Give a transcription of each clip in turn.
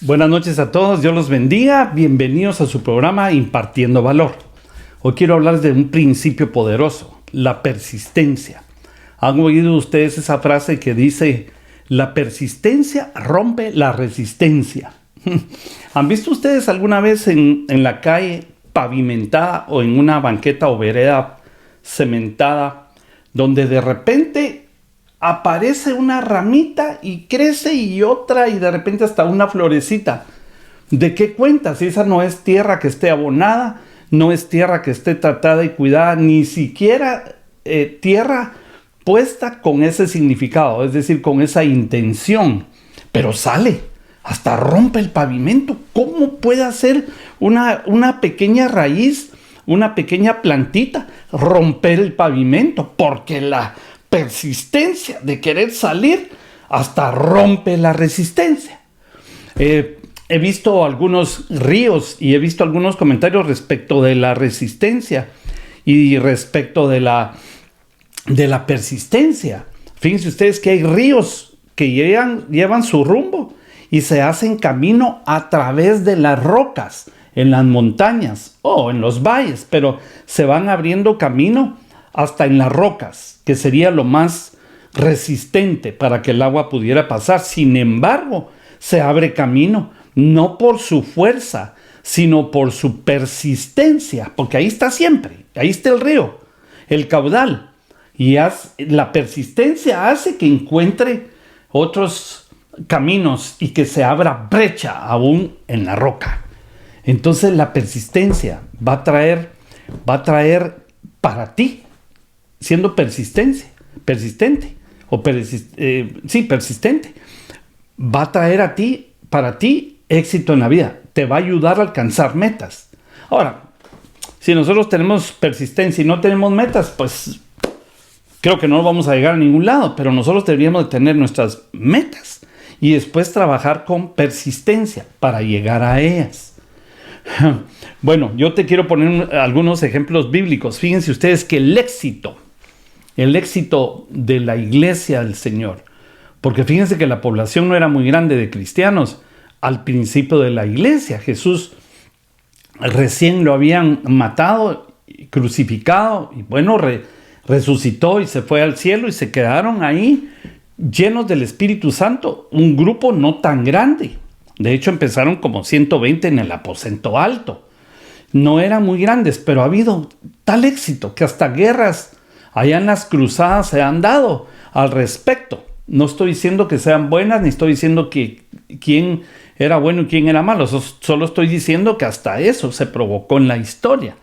Buenas noches a todos, Dios los bendiga, bienvenidos a su programa Impartiendo Valor. Hoy quiero hablar de un principio poderoso, la persistencia. ¿Han oído ustedes esa frase que dice, la persistencia rompe la resistencia? ¿Han visto ustedes alguna vez en la calle pavimentada o en una banqueta o vereda cementada, donde de repente aparece una ramita y crece y otra y de repente hasta una florecita? ¿De qué cuenta? Si esa no es tierra que esté abonada, no es tierra que esté tratada y cuidada, ni siquiera tierra puesta con ese significado, es decir, con esa intención, pero sale, hasta rompe el pavimento. ¿Cómo puede hacer una pequeña raíz, una pequeña plantita, romper el pavimento? Porque la persistencia de querer salir hasta rompe la resistencia. He visto algunos ríos y he visto algunos comentarios respecto de la resistencia y respecto de la persistencia. Fíjense ustedes que hay ríos que llevan su rumbo y se hacen camino a través de las rocas, en las montañas o en los valles, pero se van abriendo camino hasta en las rocas, que sería lo más resistente para que el agua pudiera pasar. Sin embargo, se abre camino, no por su fuerza, sino por su persistencia, porque ahí está siempre, ahí está el río, el caudal, y la persistencia hace que encuentre otros caminos y que se abra brecha aún en la roca. Entonces la persistencia va a traer para ti, siendo persistente, va a traer para ti éxito en la vida, te va a ayudar a alcanzar metas. Ahora, si nosotros tenemos persistencia y no tenemos metas, pues creo que no vamos a llegar a ningún lado, pero nosotros deberíamos de tener nuestras metas y después trabajar con persistencia para llegar a ellas. Bueno, yo te quiero poner algunos ejemplos bíblicos. Fíjense ustedes que el éxito de la iglesia del Señor, porque fíjense que la población no era muy grande de cristianos al principio de la iglesia. Jesús recién lo habían matado, crucificado, y bueno, resucitó y se fue al cielo y se quedaron ahí llenos del Espíritu Santo, un grupo no tan grande. De hecho, empezaron como 120 en el aposento alto. No eran muy grandes, pero ha habido tal éxito que hasta guerras allá en las cruzadas se han dado al respecto. No estoy diciendo que sean buenas, ni estoy diciendo que quién era bueno y quién era malo. Solo estoy diciendo que hasta eso se provocó en la historia.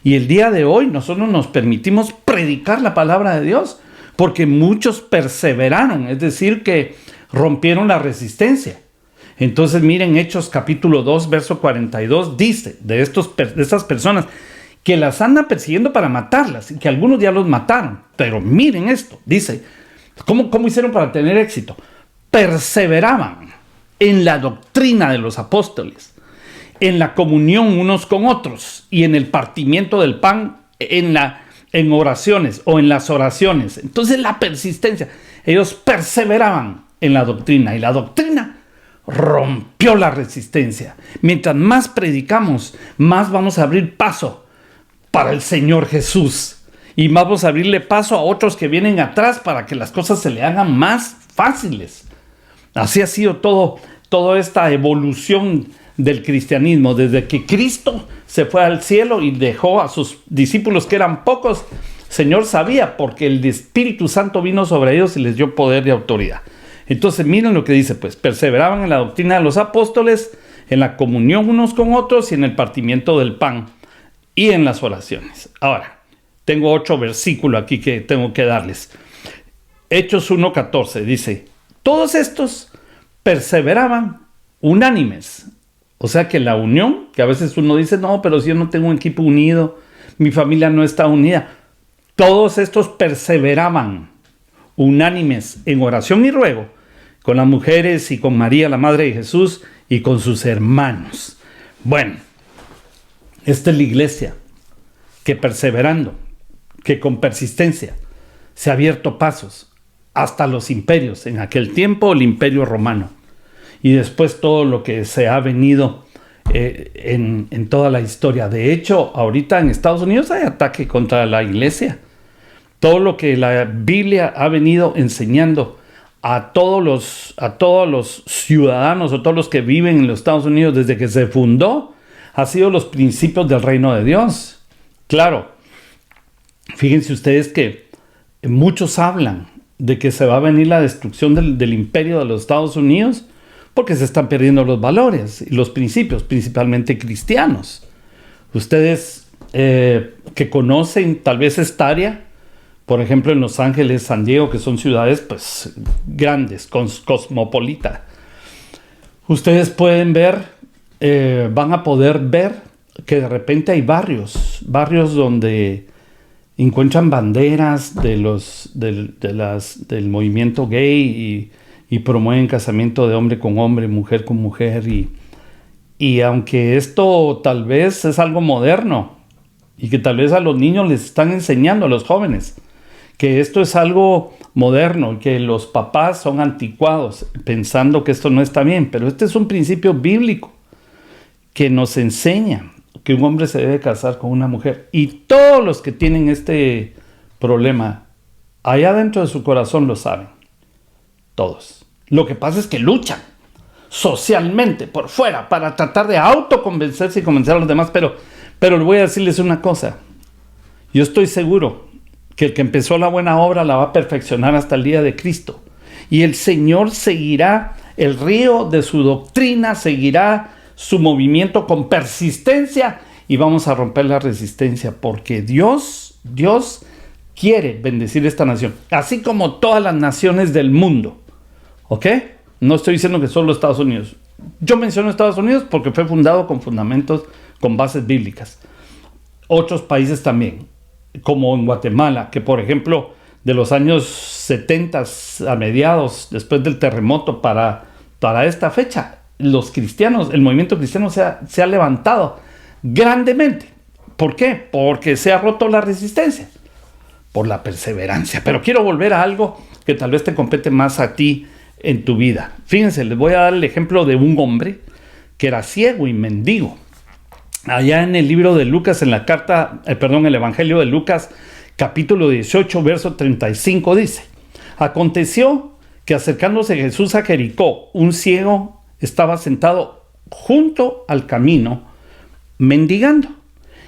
Y el día de hoy nosotros nos permitimos predicar la palabra de Dios porque muchos perseveraron, es decir, que rompieron la resistencia. Entonces miren Hechos capítulo 2, verso 42, dice de estas personas que las andan persiguiendo para matarlas y que algunos ya los mataron. Pero miren esto, dice, ¿cómo hicieron para tener éxito? Perseveraban en la doctrina de los apóstoles, en la comunión unos con otros y en el partimiento del pan, en oraciones o en las oraciones. Entonces la persistencia, ellos perseveraban en la doctrina y la doctrina rompió la resistencia. Mientras más predicamos, más vamos a abrir paso para el Señor Jesús y más vamos a abrirle paso a otros que vienen atrás para que las cosas se le hagan más fáciles. Así ha sido toda esta evolución del cristianismo, desde que Cristo se fue al cielo y dejó a sus discípulos, que eran pocos. Señor sabía, porque el Espíritu Santo vino sobre ellos y les dio poder y autoridad. Entonces miren lo que dice, pues perseveraban en la doctrina de los apóstoles, en la comunión unos con otros y en el partimiento del pan y en las oraciones. Ahora, tengo 8 versículos aquí que tengo que darles. Hechos 1:14 dice, todos estos perseveraban unánimes. O sea que la unión, que a veces uno dice, no, pero si yo no tengo un equipo unido, mi familia no está unida. Todos estos perseveraban unánimes en oración y ruego con las mujeres y con María, la madre de Jesús, y con sus hermanos. Bueno, esta es la iglesia que perseverando, que con persistencia se ha abierto pasos hasta los imperios. En aquel tiempo el imperio romano. y después todo lo que se ha venido en toda la historia. De hecho, ahorita en Estados Unidos hay ataque contra la iglesia. Todo lo que la Biblia ha venido enseñando a todos los ciudadanos o todos los que viven en los Estados Unidos desde que se fundó, ha sido los principios del reino de Dios. Claro, fíjense ustedes que muchos hablan de que se va a venir la destrucción del imperio de los Estados Unidos porque se están perdiendo los valores y los principios, principalmente cristianos. Ustedes que conocen tal vez esta área, por ejemplo en Los Ángeles, San Diego, que son ciudades pues grandes, cosmopolitas, ustedes pueden ver, van a poder ver que de repente hay barrios donde encuentran banderas del movimiento gay y promueven casamiento de hombre con hombre, mujer con mujer, y aunque esto tal vez es algo moderno y que tal vez a los niños les están enseñando, a los jóvenes, que esto es algo moderno y que los papás son anticuados pensando que esto no está bien, pero este es un principio bíblico que nos enseña que un hombre se debe casar con una mujer, y todos los que tienen este problema allá dentro de su corazón lo saben, todos. Lo que pasa es que luchan socialmente por fuera para tratar de autoconvencerse y convencer a los demás, pero voy a decirles una cosa: yo estoy seguro que el que empezó la buena obra la va a perfeccionar hasta el día de Cristo, y el Señor seguirá el río de su doctrina, seguirá su movimiento con persistencia, y vamos a romper la resistencia, porque Dios quiere bendecir esta nación, así como todas las naciones del mundo. ¿Ok? No estoy diciendo que solo Estados Unidos. Yo menciono Estados Unidos porque fue fundado con fundamentos, con bases bíblicas. Otros países también, como en Guatemala, que por ejemplo de los años 70 a mediados, después del terremoto para esta fecha, los cristianos, el movimiento cristiano se ha levantado grandemente. ¿Por qué? Porque se ha roto la resistencia, por la perseverancia. Pero quiero volver a algo que tal vez te compete más a ti en tu vida. Fíjense, les voy a dar el ejemplo de un hombre que era ciego y mendigo. Allá en el libro de Lucas, en la el Evangelio de Lucas, capítulo 18, verso 35, dice: aconteció que acercándose Jesús a Jericó, un ciego estaba sentado junto al camino, mendigando.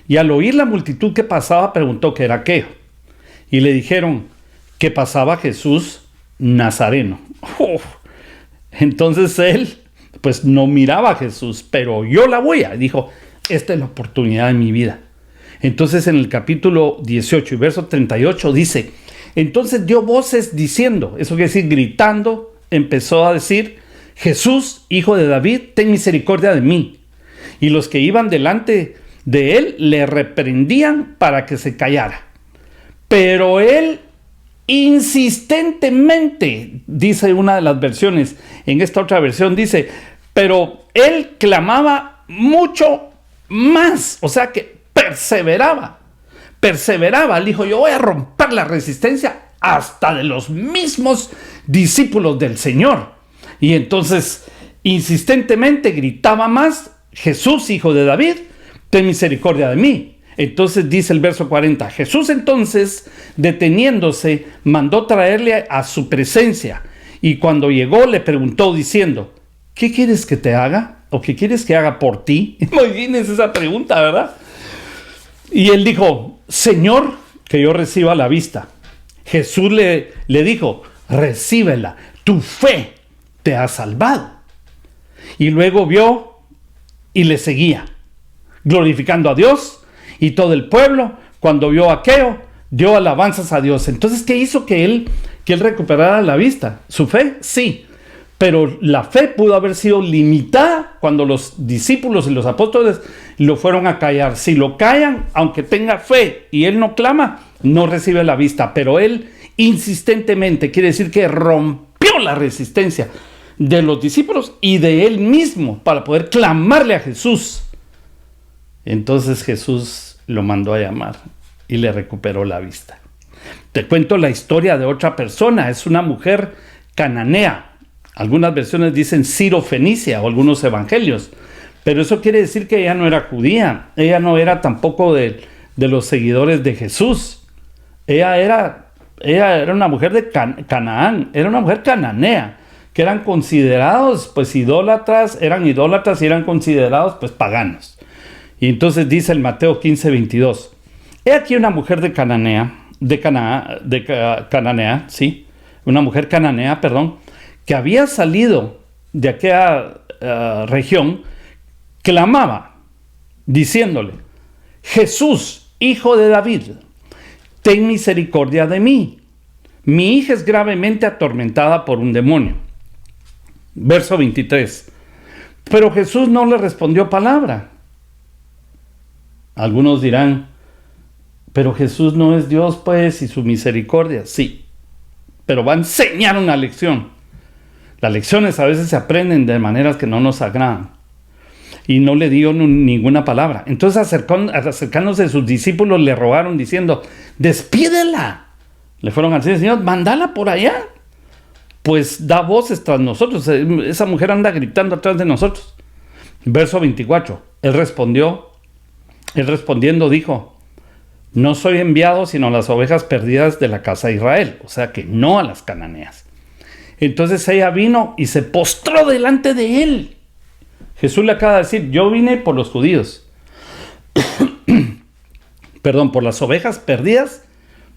Y al oír la multitud que pasaba, preguntó qué era aquello. Y le dijeron que pasaba Jesús Nazareno. Entonces él, pues no miraba a Jesús, pero oyó la huella y dijo: esta es la oportunidad de mi vida. Entonces en el capítulo 18 y verso 38 dice: entonces dio voces diciendo, eso quiere decir gritando, empezó a decir: Jesús, hijo de David, ten misericordia de mí. Y los que iban delante de él le reprendían para que se callara. Pero él insistentemente, dice una de las versiones, en esta otra versión dice, pero él clamaba mucho más, o sea que perseveraba, él dijo: yo voy a romper la resistencia hasta de los mismos discípulos del Señor. Y entonces insistentemente gritaba más: Jesús, hijo de David, ten misericordia de mí. Entonces dice el verso 40, Jesús entonces, deteniéndose, mandó traerle a su presencia, y cuando llegó le preguntó diciendo: ¿qué quieres que te haga? ¿O qué quieres que haga por ti? Imagínense esa pregunta, ¿verdad? Y él dijo: Señor, que yo reciba la vista. Jesús le dijo: recíbela, tu fe te ha salvado. Y luego vio y le seguía, glorificando a Dios. Y todo el pueblo, cuando vio aquello, dio alabanzas a Dios. Entonces, ¿qué hizo que él recuperara la vista? ¿Su fe? Sí. Pero la fe pudo haber sido limitada cuando los discípulos y los apóstoles lo fueron a callar. Si lo callan, aunque tenga fe y él no clama, no recibe la vista. Pero él insistentemente, quiere decir que rompió la resistencia de los discípulos y de él mismo para poder clamarle a Jesús. Entonces Jesús lo mandó a llamar y le recuperó la vista. Te cuento la historia de otra persona. Es una mujer cananea. Algunas versiones dicen Ciro-Fenicia o algunos evangelios. Pero eso quiere decir que ella no era judía. Ella no era tampoco de los seguidores de Jesús. Ella era una mujer de Canaán. Era una mujer cananea. Que eran considerados pues idólatras. Eran idólatras y eran considerados pues paganos. Y entonces dice el Mateo 15:22. He aquí una mujer de Cananea. Cananea, sí. Una mujer cananea, perdón. Que había salido de aquella región, clamaba, diciéndole: Jesús, hijo de David, ten misericordia de mí. Mi hija es gravemente atormentada por un demonio. Verso 23. Pero Jesús no le respondió palabra. Algunos dirán: pero Jesús no es Dios, pues, y su misericordia. Sí, pero va a enseñar una lección. Las lecciones a veces se aprenden de maneras que no nos agradan. Y no le dio ninguna palabra. Entonces acercándose a sus discípulos le rogaron diciendo: despídela. Le fueron a decir: Señor, mandala por allá. Pues da voces tras nosotros. Esa mujer anda gritando atrás de nosotros. Verso 24. Él respondiendo dijo: no soy enviado sino a las ovejas perdidas de la casa de Israel. O sea que no a las cananeas. Entonces ella vino y se postró delante de él. Jesús le acaba de decir: yo vine por los judíos. Perdón, por las ovejas perdidas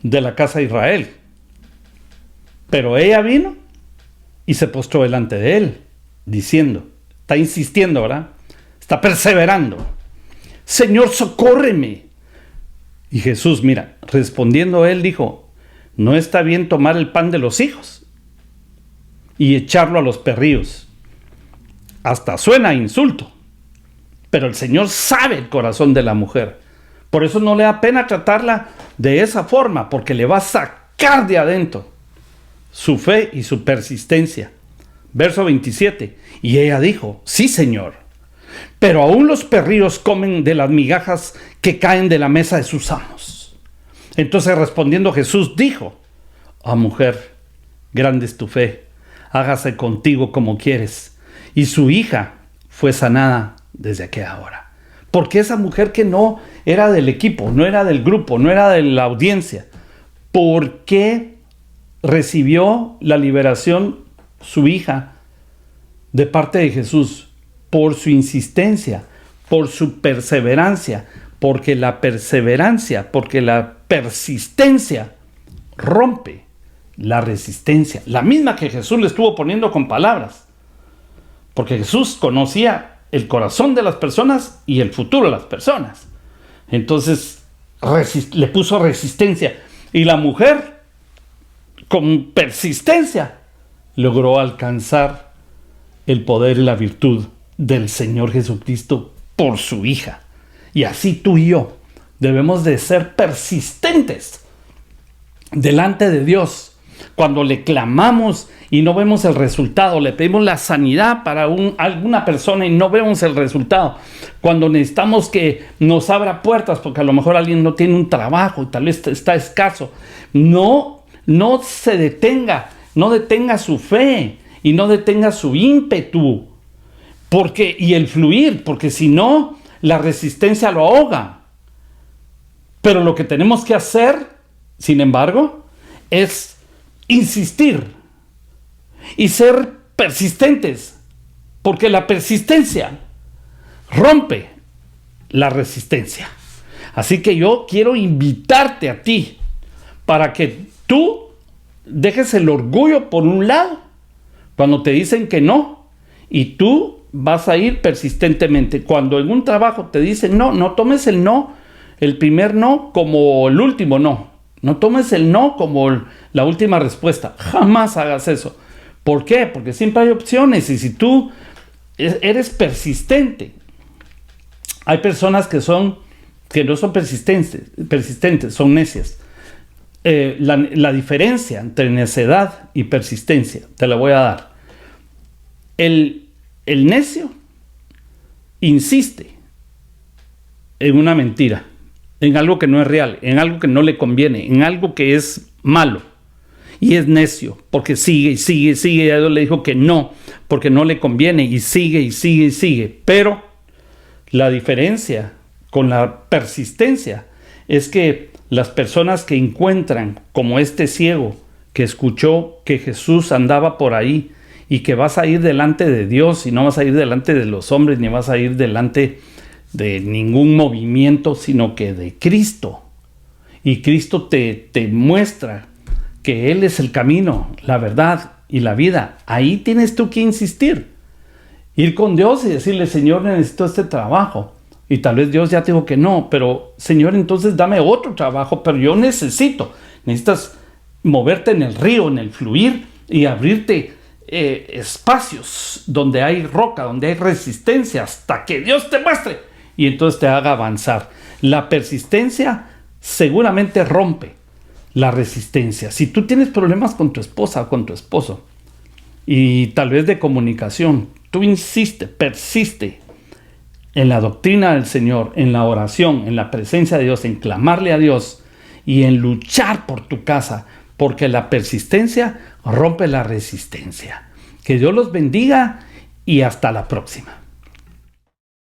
de la casa de Israel. Pero ella vino y se postró delante de él, diciendo, está insistiendo, ¿verdad? Está perseverando: Señor, socórreme. Y Jesús, mira, respondiendo él, dijo: no está bien tomar el pan de los hijos y echarlo a los perrillos. Hasta suena a insulto. Pero el Señor sabe el corazón de la mujer. Por eso no le da pena tratarla de esa forma, porque le va a sacar de adentro su fe y su persistencia. Verso 27. Y ella dijo: sí, Señor, pero aún los perrillos comen de las migajas que caen de la mesa de sus amos. Entonces respondiendo Jesús dijo: mujer, grande es tu fe, hágase contigo como quieres. Y su hija fue sanada desde aquella hora. Porque esa mujer que no era del equipo, no era del grupo, no era de la audiencia, ¿por qué recibió la liberación su hija de parte de Jesús? Por su insistencia, por su perseverancia, porque la persistencia rompe la resistencia, la misma que Jesús le estuvo poniendo con palabras, porque Jesús conocía el corazón de las personas y el futuro de las personas. Entonces le puso resistencia, y la mujer con persistencia logró alcanzar el poder y la virtud del Señor Jesucristo por su hija. Y así tú y yo debemos de ser persistentes delante de Dios. Cuando le clamamos y no vemos el resultado, le pedimos la sanidad para alguna persona y no vemos el resultado. Cuando necesitamos que nos abra puertas porque a lo mejor alguien no tiene un trabajo y tal vez está escaso. No se detenga, no detenga su fe y no detenga su ímpetu. Y el fluir, porque si no, la resistencia lo ahoga. Pero lo que tenemos que hacer, sin embargo, es insistir y ser persistentes, porque la persistencia rompe la resistencia. Así que yo quiero invitarte a ti para que tú dejes el orgullo por un lado cuando te dicen que no, y tú vas a ir persistentemente. Cuando en un trabajo te dicen no, no tomes el no, el primer no como el último no. No tomes el no como la última respuesta. Jamás hagas eso. ¿Por qué? Porque siempre hay opciones, y si tú eres persistente. Hay personas que no son persistentes, son necias. La diferencia entre necedad y persistencia te la voy a dar. El necio insiste en una mentira, en algo que no es real, en algo que no le conviene, en algo que es malo. y es necio, porque sigue y sigue y sigue. Y a Dios le dijo que no, porque no le conviene, y sigue y sigue y sigue. Pero la diferencia con la persistencia es que las personas que encuentran, como este ciego que escuchó que Jesús andaba por ahí y que vas a ir delante de Dios y no vas a ir delante de los hombres ni vas a ir delante de ningún movimiento, sino que de Cristo. Y Cristo te muestra que Él es el camino, la verdad y la vida. Ahí tienes tú que insistir. Ir con Dios y decirle: Señor, necesito este trabajo. Y tal vez Dios ya te dijo que no, pero Señor, entonces dame otro trabajo, pero yo necesitas moverte en el río, en el fluir, y abrirte espacios donde hay roca, donde hay resistencia, hasta que Dios te muestre y entonces te haga avanzar. La persistencia seguramente rompe la resistencia. Si tú tienes problemas con tu esposa o con tu esposo y tal vez de comunicación, tú persiste en la doctrina del Señor, en la oración, en la presencia de Dios, en clamarle a Dios y en luchar por tu casa, porque la persistencia rompe la resistencia. Que Dios los bendiga y hasta la próxima.